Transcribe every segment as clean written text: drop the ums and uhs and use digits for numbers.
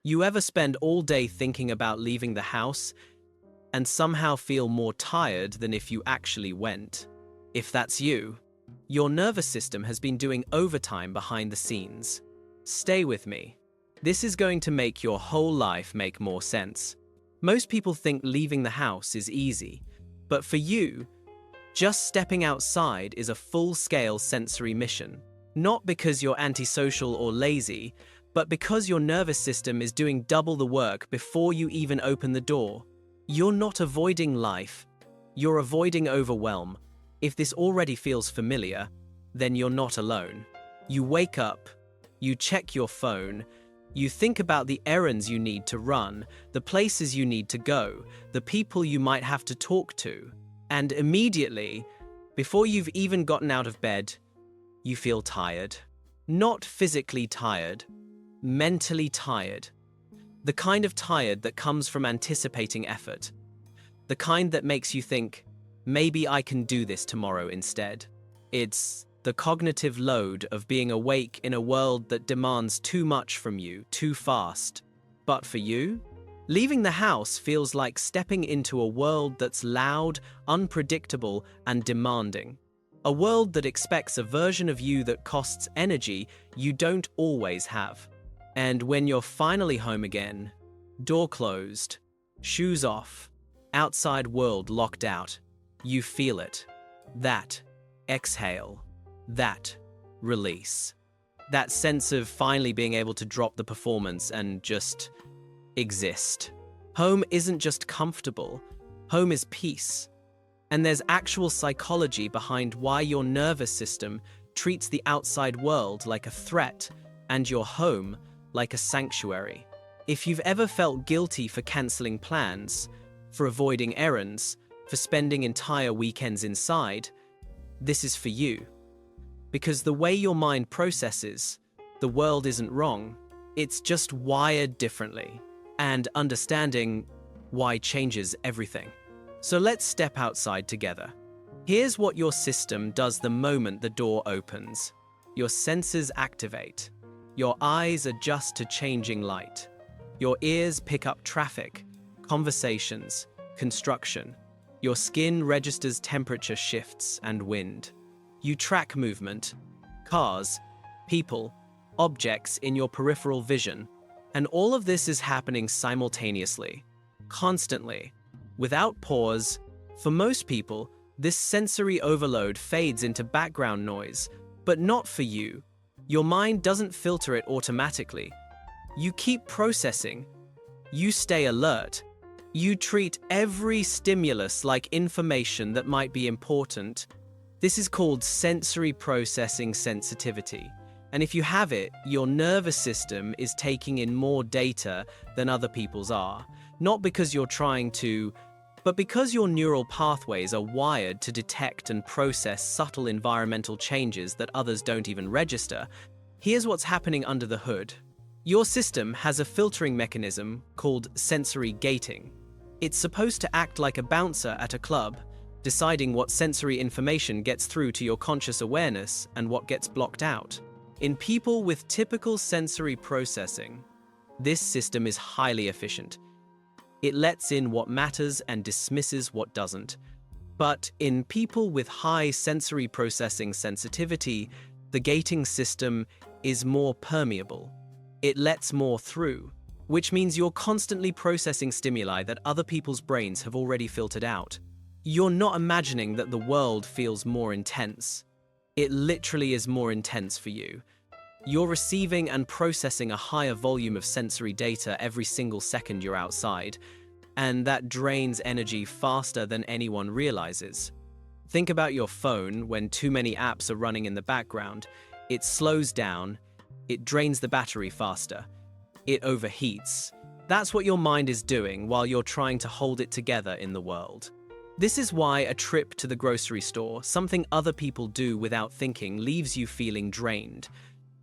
You ever spend all day thinking about leaving the house and somehow feel more tired than if you actually went? If that's you, your nervous system has been doing overtime behind the scenes. Stay with me. This is going to make your whole life make more sense. Most people think leaving the house is easy, but for you, just stepping outside is a full-scale sensory mission. Not because you're antisocial or lazy, but because your nervous system is doing double the work before you even open the door. You're not avoiding life, you're avoiding overwhelm. If this already feels familiar, then you're not alone. You wake up, you check your phone, you think about the errands you need to run, the places you need to go, the people you might have to talk to, and immediately, before you've even gotten out of bed, you feel tired. Not physically tired, mentally tired. The kind of tired that comes from anticipating effort. The kind that makes you think, maybe I can do this tomorrow instead. It's the cognitive load of being awake in a world that demands too much from you too fast. But for you, leaving the house feels like stepping into a world that's loud, unpredictable, and demanding. A world that expects a version of you that costs energy you don't always have. And when you're finally home again, door closed, shoes off, outside world locked out, you feel it. That exhale. That release. That sense of finally being able to drop the performance and just exist. Home isn't just comfortable. Home is peace. And there's actual psychology behind why your nervous system treats the outside world like a threat and your home like a sanctuary. If you've ever felt guilty for canceling plans, for avoiding errands, for spending entire weekends inside, this is for you. Because the way your mind processes, the world isn't wrong. It's just wired differently. And understanding why changes everything. So let's step outside together. Here's what your system does the moment the door opens. Your senses activate. Your eyes adjust to changing light. Your ears pick up traffic, conversations, construction. Your skin registers temperature shifts and wind. You track movement, cars, people, objects in your peripheral vision. And all of this is happening simultaneously, constantly, without pause. For most people, this sensory overload fades into background noise, but not for you. Your mind doesn't filter it automatically. You keep processing. You stay alert. You treat every stimulus like information that might be important. This is called sensory processing sensitivity. And if you have it, your nervous system is taking in more data than other people's are. Not because you're trying to, but because your neural pathways are wired to detect and process subtle environmental changes that others don't even register. Here's what's happening under the hood. Your system has a filtering mechanism called sensory gating. It's supposed to act like a bouncer at a club, deciding what sensory information gets through to your conscious awareness and what gets blocked out. In people with typical sensory processing, this system is highly efficient. It lets in what matters and dismisses what doesn't. But in people with high sensory processing sensitivity, the gating system is more permeable. It lets more through, which means you're constantly processing stimuli that other people's brains have already filtered out. You're not imagining that the world feels more intense. It literally is more intense for you. You're receiving and processing a higher volume of sensory data every single second you're outside, and that drains energy faster than anyone realizes. Think about your phone when too many apps are running in the background. It slows down, it drains the battery faster, it overheats. That's what your mind is doing while you're trying to hold it together in the world. This is why a trip to the grocery store, something other people do without thinking, leaves you feeling drained.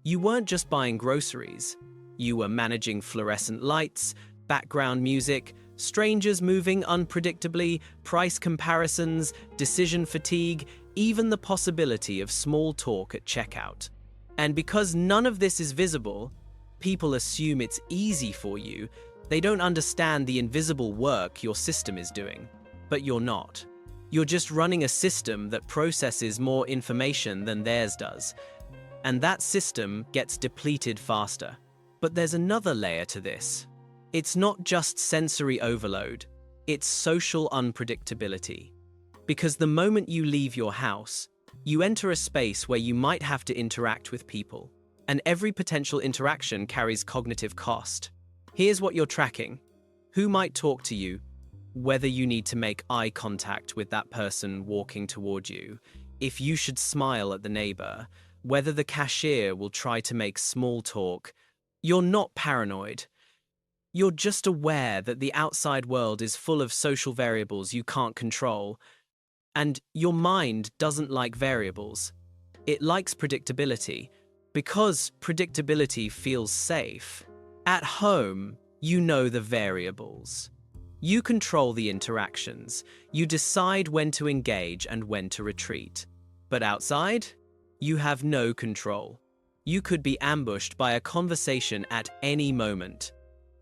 You weren't just buying groceries. You were managing fluorescent lights, background music, strangers moving unpredictably, price comparisons, decision fatigue, even the possibility of small talk at checkout. And because none of this is visible, People assume it's easy for you. They don't understand the invisible work your system is doing. But you're not. You're just running a system that processes more information than theirs does. And that system gets depleted faster. But there's another layer to this. It's not just sensory overload, it's social unpredictability. Because the moment you leave your house, you enter a space where you might have to interact with people. And every potential interaction carries cognitive cost. Here's what you're tracking: who might talk to you, whether you need to make eye contact with that person walking toward you, if you should smile at the neighbor, whether the cashier will try to make small talk. You're not paranoid. You're just aware that the outside world is full of social variables you can't control. And your mind doesn't like variables. It likes predictability, because predictability feels safe. At home, you know the variables. You control the interactions. You decide when to engage and when to retreat. But outside, you have no control. You could be ambushed by a conversation at any moment.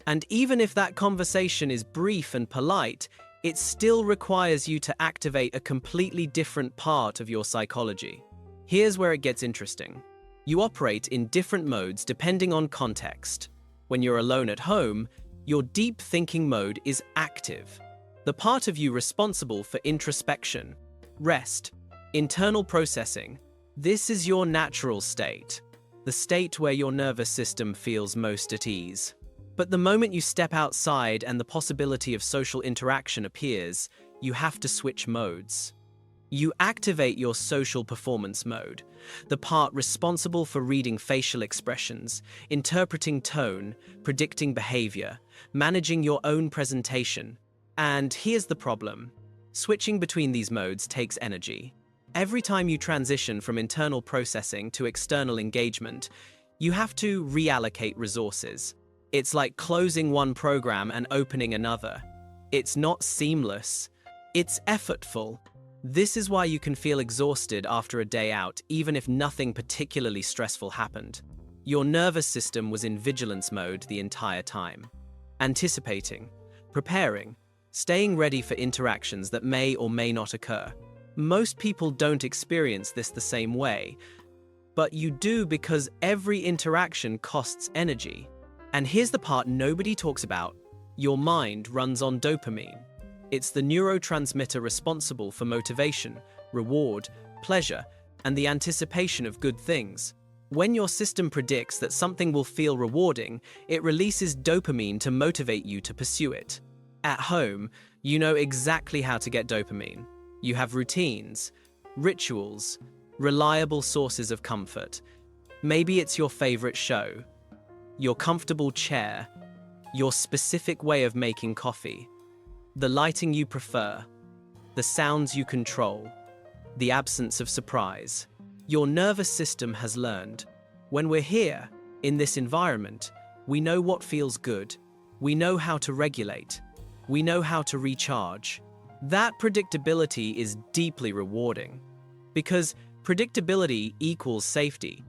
And even if that conversation is brief and polite, it still requires you to activate a completely different part of your psychology. Here's where it gets interesting. You operate in different modes depending on context. When you're alone at home, your deep thinking mode is active. The part of you responsible for introspection, rest, internal processing. This is your natural state, the state where your nervous system feels most at ease. But the moment you step outside and the possibility of social interaction appears, you have to switch modes. You activate your social performance mode, the part responsible for reading facial expressions, interpreting tone, predicting behavior, managing your own presentation. And here's the problem. Switching between these modes takes energy. Every time you transition from internal processing to external engagement, you have to reallocate resources. It's like closing one program and opening another. It's not seamless. It's effortful. This is why you can feel exhausted after a day out, even if nothing particularly stressful happened. Your nervous system was in vigilance mode the entire time. Anticipating, preparing, staying ready for interactions that may or may not occur. Most people don't experience this the same way, but you do because every interaction costs energy. And here's the part nobody talks about. Your mind runs on dopamine. It's the neurotransmitter responsible for motivation, reward, pleasure, and the anticipation of good things. When your system predicts that something will feel rewarding, it releases dopamine to motivate you to pursue it. At home, you know exactly how to get dopamine. You have routines, rituals, reliable sources of comfort. Maybe it's your favorite show, your comfortable chair, your specific way of making coffee, the lighting you prefer, the sounds you control, the absence of surprise. Your nervous system has learned, when we're here, in this environment, we know what feels good, we know how to regulate, we know how to recharge. That predictability is deeply rewarding, because predictability equals safety,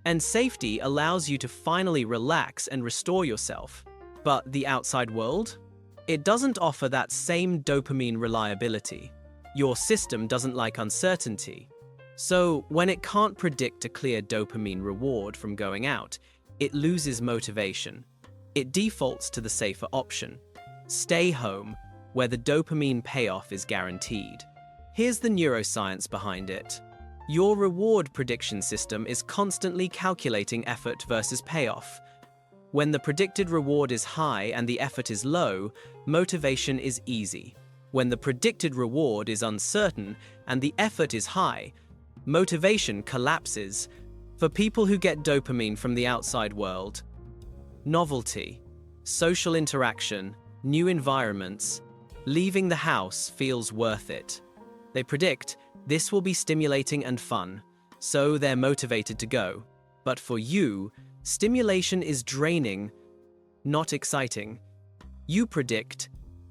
and safety allows you to finally relax and restore yourself. But the outside world? It doesn't offer that same dopamine reliability. Your system doesn't like uncertainty. So when it can't predict a clear dopamine reward from going out, it loses motivation. It defaults to the safer option. Stay home, where the dopamine payoff is guaranteed. Here's the neuroscience behind it. Your reward prediction system is constantly calculating effort versus payoff. When the predicted reward is high and the effort is low, motivation is easy. When the predicted reward is uncertain and the effort is high, motivation collapses. For people who get dopamine from the outside world, novelty, social interaction, new environments, leaving the house feels worth it. They predict this will be stimulating and fun, so they're motivated to go. But for you, stimulation is draining, not exciting. You predict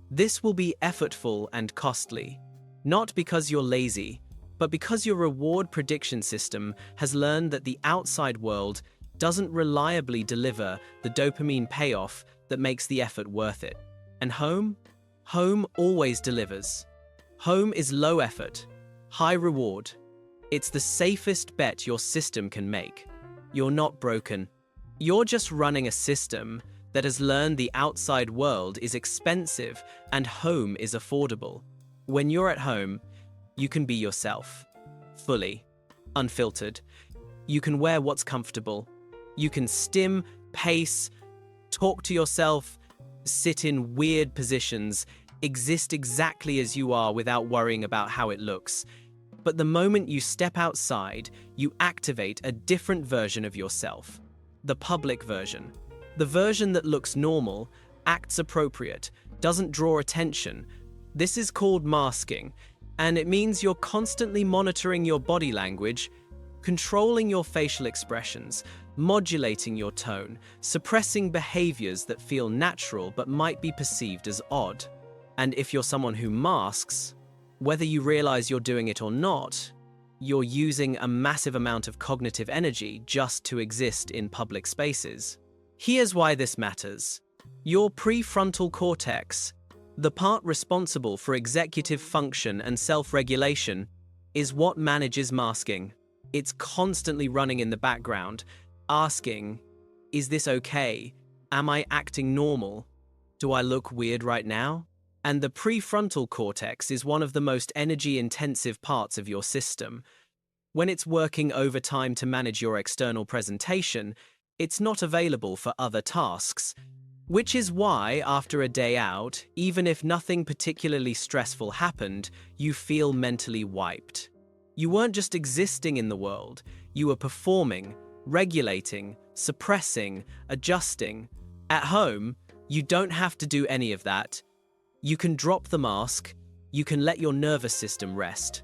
this will be effortful and costly, not because you're lazy, but because your reward prediction system has learned that the outside world doesn't reliably deliver the dopamine payoff that makes the effort worth it. And home? Home always delivers. Home is low effort, high reward. It's the safest bet your system can make. You're not broken. You're just running a system that has learned the outside world is expensive and home is affordable. When you're at home, you can be yourself, fully, unfiltered. You can wear what's comfortable. You can stim, pace, talk to yourself, sit in weird positions, exist exactly as you are without worrying about how it looks. But the moment you step outside, you activate a different version of yourself. The public version. The version that looks normal, acts appropriate, doesn't draw attention. This is called masking, and it means you're constantly monitoring your body language, controlling your facial expressions, modulating your tone, suppressing behaviors that feel natural but might be perceived as odd. And if you're someone who masks, whether you realize you're doing it or not, you're using a massive amount of cognitive energy just to exist in public spaces. Here's why this matters. Your prefrontal cortex, the part responsible for executive function and self-regulation, is what manages masking. It's constantly running in the background, asking, is this okay? Am I acting normal? Do I look weird right now? And the prefrontal cortex is one of the most energy-intensive parts of your system. When it's working overtime to manage your external presentation, it's not available for other tasks. Which is why, after a day out, even if nothing particularly stressful happened, you feel mentally wiped. You weren't just existing in the world, you were performing, regulating, suppressing, adjusting. At home, you don't have to do any of that. You can drop the mask, you can let your nervous system rest.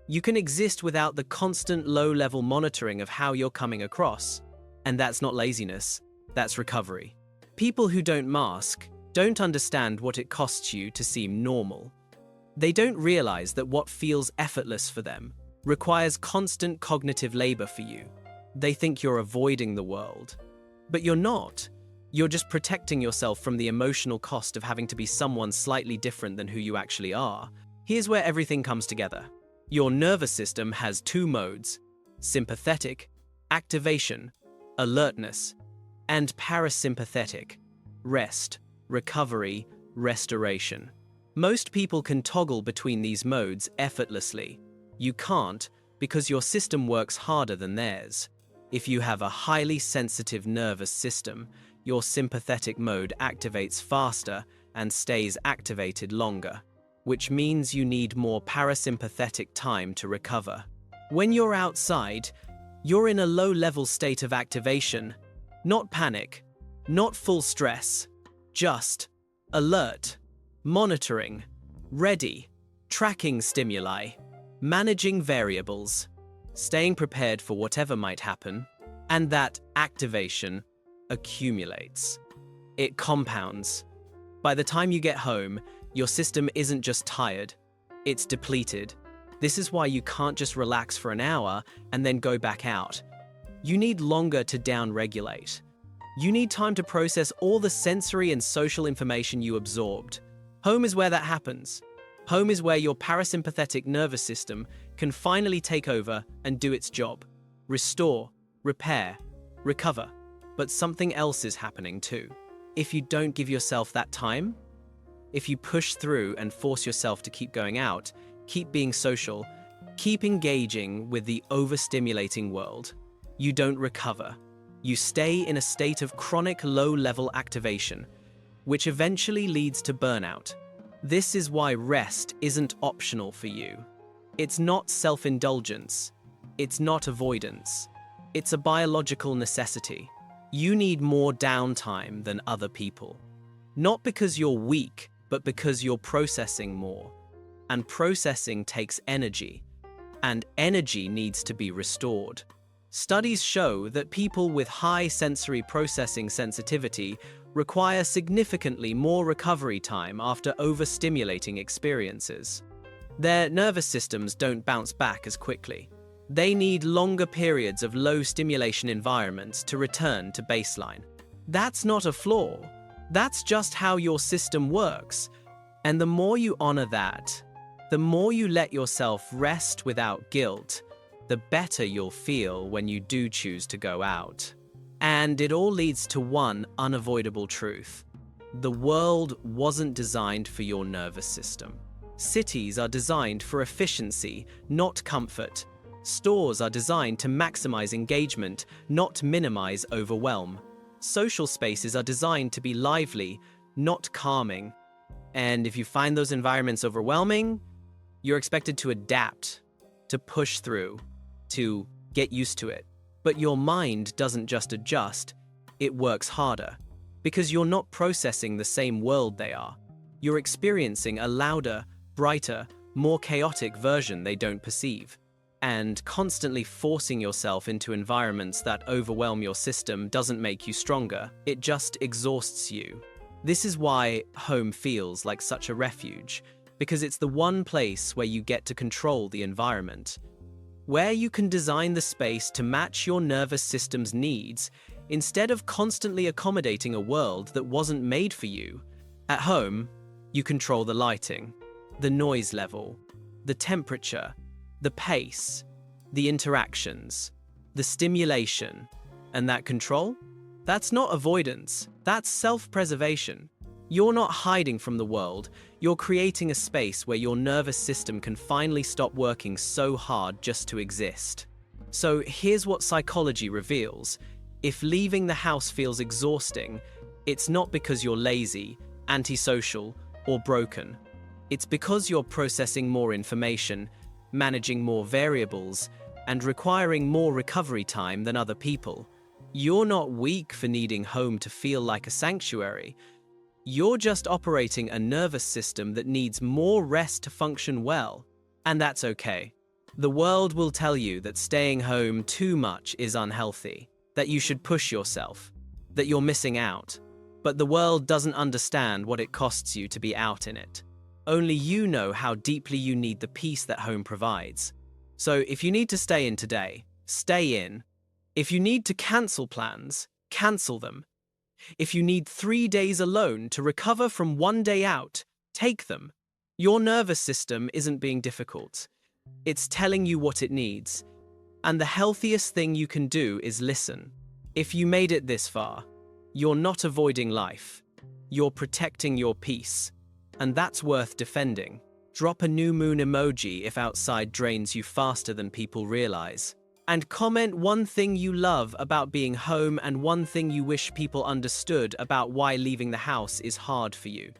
You can exist without the constant low-level monitoring of how you're coming across. And that's not laziness, that's recovery. People who don't mask don't understand what it costs you to seem normal. They don't realize that what feels effortless for them requires constant cognitive labor for you. They think you're avoiding the world. But you're not. You're just protecting yourself from the emotional cost of having to be someone slightly different than who you actually are. Here's where everything comes together. Your nervous system has two modes: sympathetic, activation, alertness, and parasympathetic, rest, recovery, restoration. Most people can toggle between these modes effortlessly. You can't because your system works harder than theirs. If you have a highly sensitive nervous system, your sympathetic mode activates faster and stays activated longer, which means you need more parasympathetic time to recover. When you're outside, you're in a low-level state of activation, not panic, not full stress, just alert, monitoring, ready, tracking stimuli, managing variables, staying prepared for whatever might happen, and that activation accumulates. It compounds. By the time you get home, your system isn't just tired, it's depleted. This is why you can't just relax for an hour and then go back out. You need longer to down-regulate. You need time to process all the sensory and social information you absorbed. Home is where that happens. Home is where your parasympathetic nervous system can finally take over and do its job. Restore, repair, recover. But something else is happening too. If you don't give yourself that time, if you push through and force yourself to keep going out, keep being social, keep engaging with the overstimulating world, you don't recover. You stay in a state of chronic low-level activation, which eventually leads to burnout. This is why rest isn't optional for you. It's not self-indulgence. It's not avoidance. It's a biological necessity. You need more downtime than other people. Not because you're weak, but because you're processing more. And processing takes energy. And energy needs to be restored. Studies show that people with high sensory processing sensitivity require significantly more recovery time after overstimulating experiences. Their nervous systems don't bounce back as quickly. They need longer periods of low stimulation environments to return to baseline. That's not a flaw. That's just how your system works. And the more you honor that, the more you let yourself rest without guilt, the better you'll feel when you do choose to go out. And it all leads to one unavoidable truth. The world wasn't designed for your nervous system. Cities are designed for efficiency, not comfort. Stores are designed to maximize engagement, not minimize overwhelm. Social spaces are designed to be lively, not calming. And if you find those environments overwhelming, you're expected to adapt, to push through, to get used to it. But your mind doesn't just adjust, it works harder. Because you're not processing the same world they are. You're experiencing a louder, brighter, more chaotic version they don't perceive. And constantly forcing yourself into environments that overwhelm your system doesn't make you stronger, it just exhausts you. This is why home feels like such a refuge, because it's the one place where you get to control the environment. Where you can design the space to match your nervous system's needs, instead of constantly accommodating a world that wasn't made for you. At home, you control the lighting, the noise level, the temperature, the pace, the interactions, the stimulation, and that control? That's not avoidance, that's self-preservation. You're not hiding from the world, you're creating a space where your nervous system can finally stop working so hard just to exist. So here's what psychology reveals. If leaving the house feels exhausting, it's not because you're lazy, antisocial, or broken. It's because you're processing more information, managing more variables, and requiring more recovery time than other people. You're not weak for needing home to feel like a sanctuary. You're just operating a nervous system that needs more rest to function well, and that's okay. The world will tell you that staying home too much is unhealthy, that you should push yourself, that you're missing out. But the world doesn't understand what it costs you to be out in it. Only you know how deeply you need the peace that home provides. So if you need to stay in today, stay in. If you need to cancel plans, cancel them. If you need 3 days alone to recover from 1 day out, take them. Your nervous system isn't being difficult. It's telling you what it needs. And the healthiest thing you can do is listen. If you made it this far, you're not avoiding life. You're protecting your peace. And that's worth defending. Drop a new moon emoji if outside drains you faster than people realize. And comment one thing you love about being home and one thing you wish people understood about why leaving the house is hard for you.